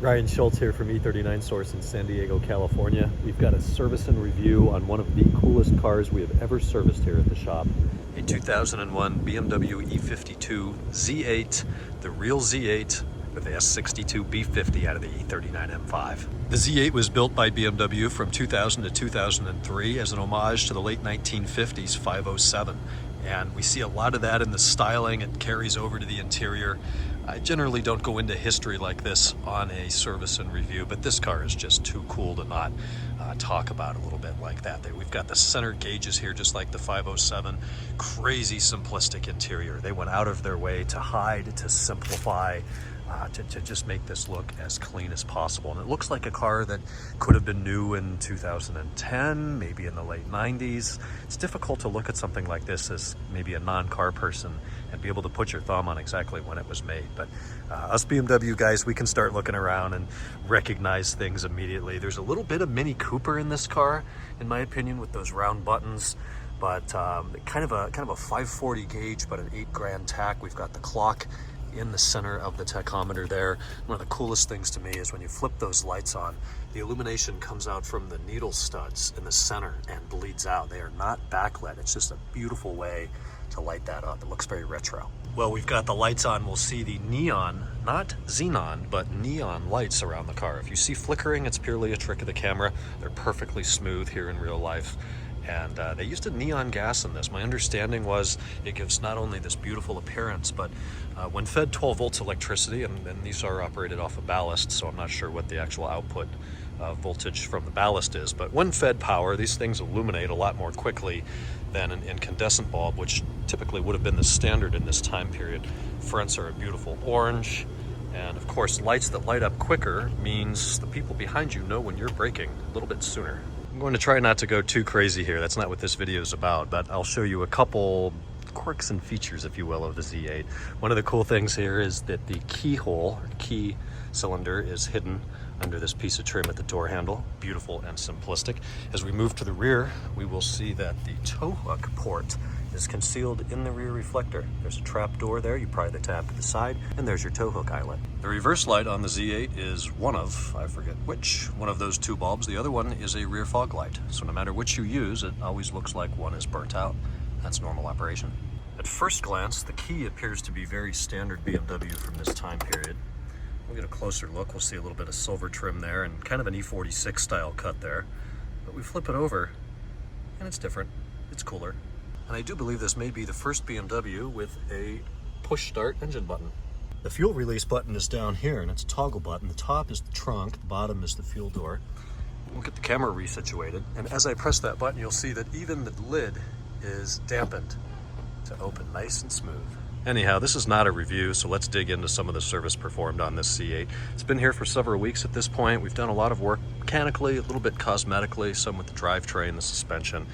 Ryan Schultz here from E39 Source in San Diego, California. We've got a service and review on one of the coolest cars we have ever serviced here at the shop. A 2001 BMW E52 Z8, the real Z8 with the S62 B50 out of the E39 M5. The Z8 was built by BMW from 2000 to 2003 as an homage to the late 1950s 507. And we see a lot of that in the styling. It carries over to the interior. I generally don't go into history like this on a service and review, but this car is just too cool to not talk about a little bit like that. We've got the center gauges here, just like the 507. Crazy simplistic interior. They went out of their way to hide, to simplify, to just make this look as clean as possible. And it looks like a car that could have been new in 2010, maybe in the late 90s. It's difficult to look at something like this as maybe a non-car person and be able to put your thumb on exactly when it was made. But us BMW guys, we can start looking around and recognize things immediately. There's a little bit of Mini Cooper in this car, in my opinion, with those round buttons. But kind of a 540 gauge, but an 8 grand tack. We've got the clock in the center of the tachometer there. One of the coolest things to me is when you flip those lights on, the illumination comes out from the needle studs in the center and bleeds out. They are not backlit. It's just a beautiful way to light that up. It looks very retro. Well, we've got the lights on. We'll see the neon, not xenon, but neon lights around the car. If you see flickering, it's purely a trick of the camera. They're perfectly smooth here in real life. And they used a neon gas in this. My understanding was it gives not only this beautiful appearance, but when fed 12 volts electricity, and these are operated off of ballast, so I'm not sure what the actual output voltage from the ballast is, but when fed power, these things illuminate a lot more quickly than an incandescent bulb, which typically would have been the standard in this time period. Fronts are a beautiful orange, and of course, lights that light up quicker means the people behind you know when you're braking a little bit sooner. I'm going to try not to go too crazy here. That's not what this video is about, but I'll show you a couple quirks and features, if you will, of the Z8. One of the cool things here is that the keyhole, or key cylinder, is hidden under this piece of trim at the door handle. Beautiful and simplistic. As we move to the rear, we will see that the tow hook port is concealed in the rear reflector. There's a trap door there, you pry the tab to the side, and there's your tow hook eyelet. The reverse light on the Z8 is one of, I forget which, one of those two bulbs. The other one is a rear fog light. So no matter which you use, it always looks like one is burnt out. That's normal operation. At first glance, the key appears to be very standard BMW from this time period. We'll get a closer look. We'll see a little bit of silver trim there and kind of an E46 style cut there. But we flip it over and it's different. It's cooler. And I do believe this may be the first BMW with a push start engine button. The fuel release button is down here and it's a toggle button. The top is the trunk, the bottom is the fuel door. We'll get the camera resituated. And as I press that button, you'll see that even the lid is dampened to open nice and smooth. Anyhow, this is not a review, so let's dig into some of the service performed on this Z8. It's been here for several weeks at this point. We've done a lot of work mechanically, a little bit cosmetically, some with the drivetrain, the suspension,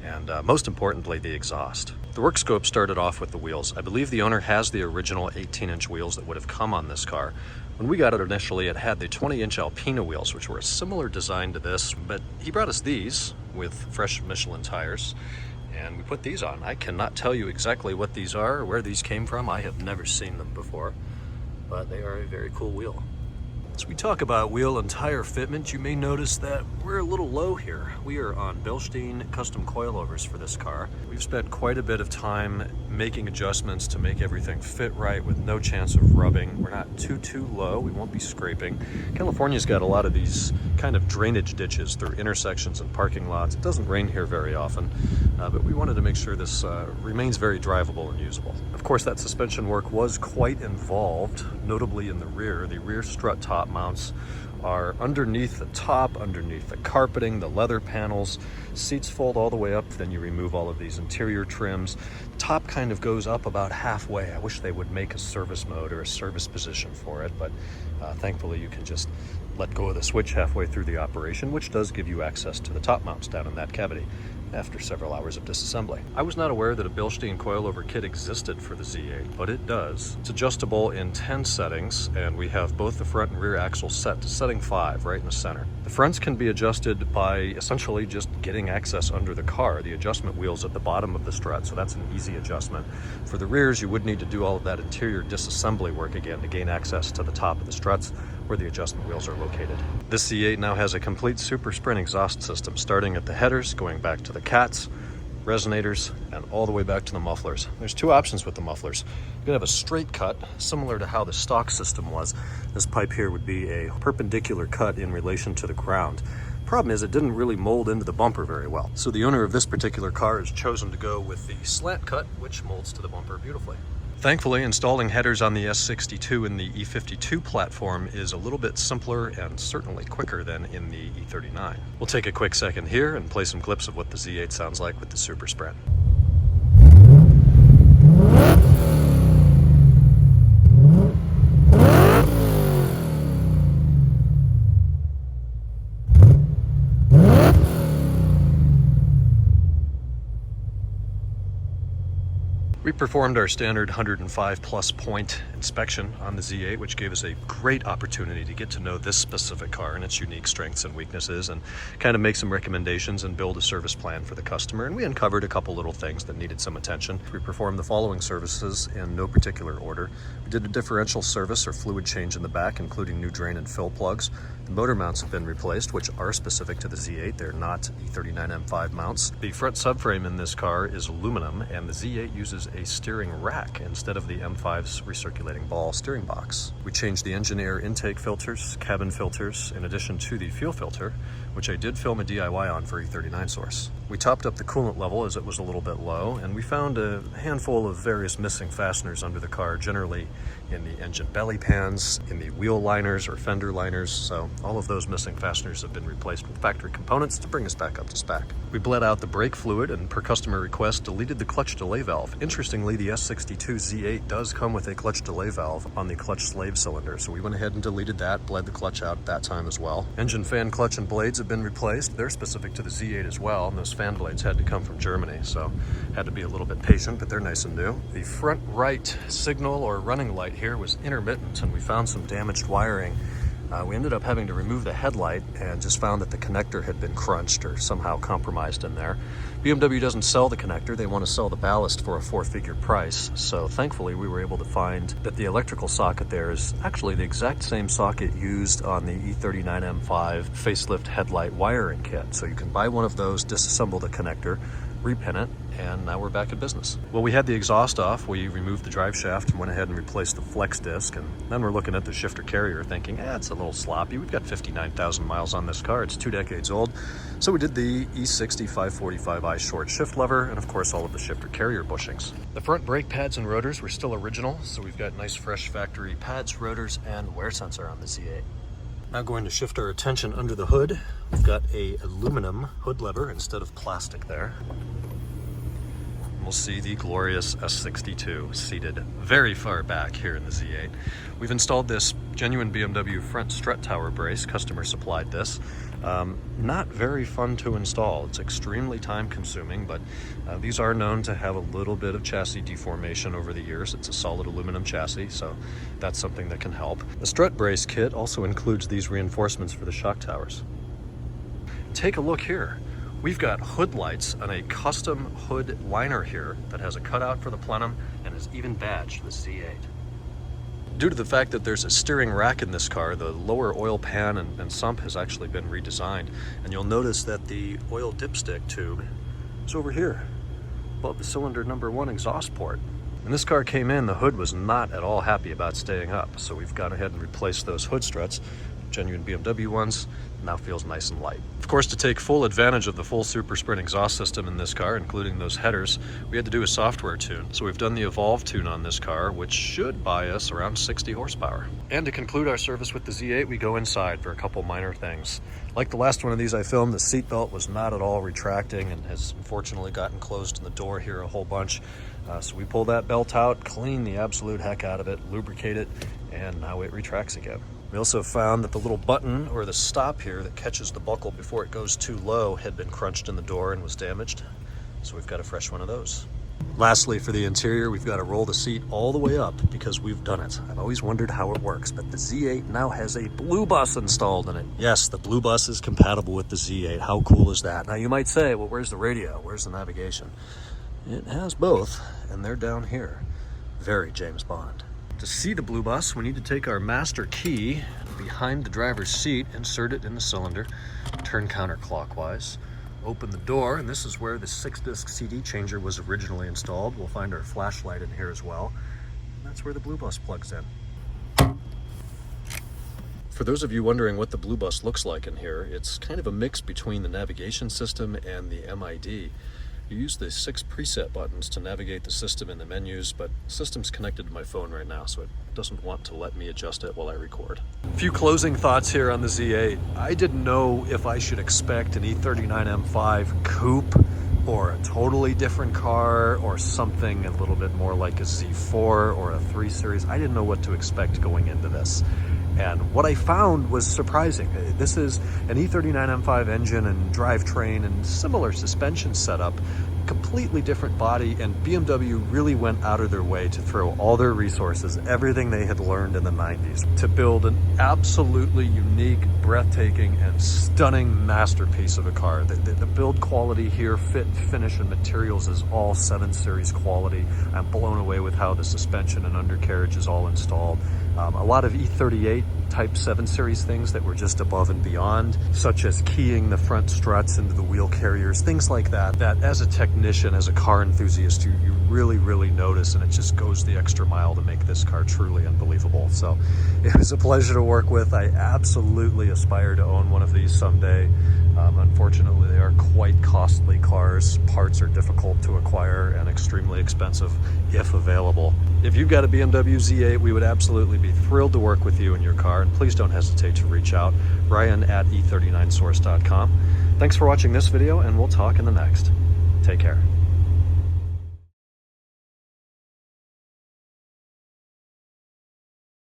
and most importantly, the exhaust. The work scope started off with the wheels. I believe the owner has the original 18-inch wheels that would have come on this car. When we got it initially, it had the 20-inch Alpina wheels, which were a similar design to this, but he brought us these with fresh Michelin tires. And we put these on. I cannot tell you exactly what these are or where these came from. I have never seen them before, but they are a very cool wheel. As we talk about wheel and tire fitment, you may notice that we're a little low here. We are on Bilstein custom coilovers for this car. We've spent quite a bit of time making adjustments to make everything fit right with no chance of rubbing. We're not too low. We won't be scraping. California's got a lot of these kind of drainage ditches through intersections and parking lots. It doesn't rain here very often, but we wanted to make sure this remains very drivable and usable. Of course, that suspension work was quite involved, notably in the rear. The rear strut top mounts are underneath the top, underneath the carpeting, the leather panels. Seats fold all the way up, then you remove all of these interior trims. Top kind of goes up about halfway. I wish they would make a service mode or a service position for it, but thankfully you can just let go of the switch halfway through the operation, which does give you access to the top mounts down in that cavity after several hours of disassembly. I was not aware that a Bilstein coilover kit existed for the Z8, but it does. It's adjustable in 10 settings, and we have both the front and rear axles set to setting 5 right in the center. The fronts can be adjusted by essentially just getting access under the car. The adjustment wheel's at the bottom of the strut, so that's an easy adjustment. For the rears, you would need to do all of that interior disassembly work again to gain access to the top of the struts. where the adjustment wheels are located. This Z8 now has a complete Super Sprint exhaust system, starting at the headers, going back to the cats, resonators, and all the way back to the mufflers. There's two options with the mufflers. You can have a straight cut, similar to how the stock system was. This pipe here would be a perpendicular cut in relation to the ground. Problem is, it didn't really mold into the bumper very well. So the owner of this particular car has chosen to go with the slant cut, which molds to the bumper beautifully. Thankfully, installing headers on the S62 and the E52 platform is a little bit simpler and certainly quicker than in the E39. We'll take a quick second here and play some clips of what the Z8 sounds like with the Super Sprint. We performed our standard 105 plus point inspection on the Z8, which gave us a great opportunity to get to know this specific car and its unique strengths and weaknesses, and kind of make some recommendations and build a service plan for the customer. And we uncovered a couple little things that needed some attention. We performed the following services in no particular order. We did a differential service or fluid change in the back, including new drain and fill plugs. The motor mounts have been replaced, which are specific to the Z8. They're not E39 M5 mounts. The front subframe in this car is aluminum, and the Z8 uses a steering rack instead of the M5's recirculating ball steering box. We changed the engine air intake filters, cabin filters, in addition to the fuel filter, which I did film a DIY on for E39 source. We topped up the coolant level as it was a little bit low, and we found a handful of various missing fasteners under the car, generally in the engine belly pans, in the wheel liners or fender liners, so all of those missing fasteners have been replaced with factory components to bring us back up to spec. We bled out the brake fluid and, per customer request, deleted the clutch delay valve. Interestingly, the S62 Z8 does come with a clutch delay valve on the clutch slave cylinder, so we went ahead and deleted that, bled the clutch out at that time as well. Engine fan clutch and blades have been replaced. They're specific to the Z8 as well, and those fan blades had to come from Germany, so had to be a little bit patient, but they're nice and new. The front right signal or running light here was intermittent, and we found some damaged wiring. We ended up having to remove the headlight and just found that the connector had been crunched or somehow compromised in there. BMW doesn't sell the connector, they want to sell the ballast for a 4-figure price, so thankfully we were able to find that the electrical socket there is actually the exact same socket used on the E39 M5 facelift headlight wiring kit. So you can buy one of those, disassemble the connector, repin it, and now we're back in business. Well, we had the exhaust off, we removed the drive shaft and went ahead and replaced the flex disc, and then we're looking at the shifter carrier thinking, it's a little sloppy. We've got 59,000 miles on this car, it's 2 decades old. So we did the E60 545i short shift lever, and of course all of the shifter carrier bushings. The front brake pads and rotors were still original, so we've got nice fresh factory pads, rotors, and wear sensor on the Z8. Now going to shift our attention under the hood. We've got a aluminum hood lever instead of plastic there. We'll see the glorious S62 seated very far back here in the Z8. We've installed this genuine BMW front strut tower brace. Customer supplied this. Not very fun to install. It's extremely time consuming, but these are known to have a little bit of chassis deformation over the years. It's a solid aluminum chassis, so that's something that can help. The strut brace kit also includes these reinforcements for the shock towers. Take a look here. We've got hood lights on a custom hood liner here that has a cutout for the plenum and is even badged with Z8. Due to the fact that there's a steering rack in this car, the lower oil pan and sump has actually been redesigned, and you'll notice that the oil dipstick tube is over here above the cylinder number 1 exhaust port. When this car came in, the hood was not at all happy about staying up, so we've gone ahead and replaced those hood struts, genuine BMW ones. Now feels nice and light. Of course, to take full advantage of the full Super Sprint exhaust system in this car, including those headers, we had to do a software tune. So we've done the Evolve tune on this car, which should buy us around 60 horsepower. And to conclude our service with the Z8, we go inside for a couple minor things. Like the last one of these I filmed, the seatbelt was not at all retracting and has unfortunately gotten closed in the door here a whole bunch. So we pull that belt out, clean the absolute heck out of it, lubricate it, and now it retracts again. We also found that the little button or the stop here that catches the buckle before it goes too low had been crunched in the door and was damaged. So we've got a fresh one of those. Lastly, for the interior, we've got to roll the seat all the way up because we've done it. I've always wondered how it works, but the Z8 now has a blue bus installed in it. Yes, the blue bus is compatible with the Z8. How cool is that? Now you might say, well, where's the radio? Where's the navigation? It has both, and they're down here. Very James Bond. To see the blue bus, we need to take our master key, behind the driver's seat, insert it in the cylinder, turn counterclockwise, open the door, and this is where the 6-disc CD changer was originally installed. We'll find our flashlight in here as well. And that's where the Blue Bus plugs in. For those of you wondering what the Blue Bus looks like in here, it's kind of a mix between the navigation system and the MID. You use the 6 preset buttons to navigate the system in the menus, but the system's connected to my phone right now, so it doesn't want to let me adjust it while I record. A few closing thoughts here on the Z8. I didn't know if I should expect an E39 M5 coupe or a totally different car or something a little bit more like a Z4 or a 3 Series. I didn't know what to expect going into this. And what I found was surprising. This is an E39 M5 engine and drivetrain and similar suspension setup, completely different body, and BMW really went out of their way to throw all their resources, everything they had learned in the 90s, to build an absolutely unique, breathtaking, and stunning masterpiece of a car. The build quality here, fit, finish, and materials is all 7 Series quality. I'm blown away with how the suspension and undercarriage is all installed. A lot of E38 type 7 Series things that were just above and beyond, such as keying the front struts into the wheel carriers, things like that, that as a technician, as a car enthusiast, you really, really notice, and it just goes the extra mile to make this car truly unbelievable. So it was a pleasure to work with. I absolutely aspire to own one of these someday. Unfortunately, they are quite costly cars. Parts are difficult to acquire and extremely expensive if available. If you've got a BMW Z8, we would absolutely be thrilled to work with you in your car, and please don't hesitate to reach out. Ryan at e39source.com. Thanks for watching this video, and we'll talk in the next. Take care.